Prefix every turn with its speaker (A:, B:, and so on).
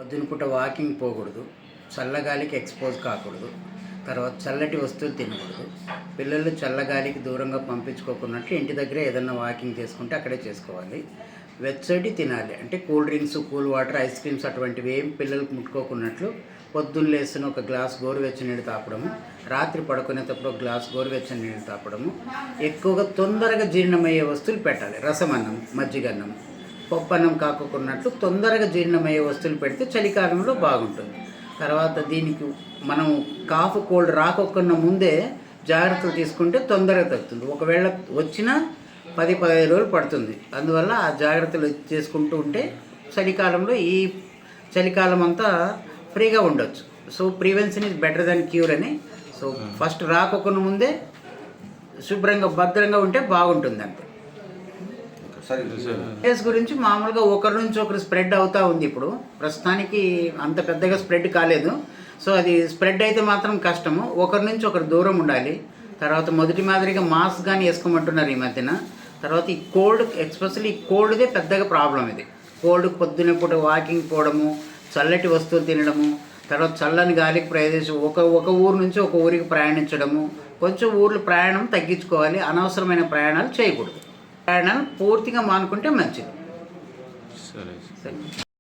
A: పొద్దున పూట వాకింగ్ పోకూడదు, చల్లగాలికి ఎక్స్పోజ్ కాకూడదు, తర్వాత చల్లటి వస్తువులు తినకూడదు. పిల్లలు చల్లగాలికి దూరంగా పంపించుకోకున్నట్లు ఇంటి దగ్గరే ఏదన్నా వాకింగ్ చేసుకుంటే అక్కడే చేసుకోవాలి. వెచ్చటి తినాలి, అంటే cool drinks, cool water, ice creams అటువంటివి ఏం పిల్లలకు ముట్టుకోకున్నట్లు పొద్దున్న లేసిన ఒక గ్లాస్ గోరువెచ్చని నీళ్ళు తాపడము, రాత్రి పడుకునేటప్పుడు ఒక గ్లాస్ గోరువెచ్చని నీళ్ళు తాపడము. ఎక్కువగా తొందరగా జీర్ణమయ్యే వస్తువులు పెట్టాలి. రసమన్నం, మజ్జిగన్నం, పప్పన్నం కాకున్నట్లు తొందరగా జీర్ణమయ్యే వస్తువులు పెడితే చలికాలంలో బాగుంటుంది. తర్వాత దీనికి మనం కాఫ్ కోల్డ్ రాకొక్కన్న ముందే జాగ్రత్తలు తీసుకుంటే తొందరగా తగ్గుతుంది. ఒకవేళ వచ్చినా 10-15 రోజులు పడుతుంది. అందువల్ల ఆ జాగ్రత్తలు చేసుకుంటూ ఉంటే చలికాలంలో ఈ చలికాలం అంతా ఫ్రీగా ఉండొచ్చు. So prevention is better than cure అని. సో ఫస్ట్ రాకొక్కన ముందే శుభ్రంగా భద్రంగా ఉంటే బాగుంటుంది అంతే. కేస్ గురించి మామూలుగా ఒకరి నుంచి ఒకరు స్ప్రెడ్ అవుతూ ఉంది. ఇప్పుడు ప్రస్తుతానికి అంత పెద్దగా స్ప్రెడ్ కాలేదు. సో అది స్ప్రెడ్ అయితే మాత్రం కష్టము. ఒకరి నుంచి ఒకరు దూరం ఉండాలి. తర్వాత మొదటి మాదిరిగా మాస్క్ కానీ వేసుకోమంటున్నారు ఈ మధ్యన. తర్వాత ఈ కోల్డ్, ఎస్పెషల్లీ ఈ కోల్డ్దే పెద్దగా ప్రాబ్లం. ఇది కోల్డ్ పొద్దున పూట వాకింగ్ పోవడము, చల్లటి వస్తువులు తినడము, తర్వాత చల్లని గాలికి ప్రదేశం ఒక ఊరు నుంచి ఒక ఊరికి ప్రయాణించడము. కొంచెం ఊర్లు ప్రయాణం తగ్గించుకోవాలి. అనవసరమైన ప్రయాణాలు చేయకూడదు. ప్రయాణాలు పూర్తిగా మానుకుంటే మంచిది. సరే.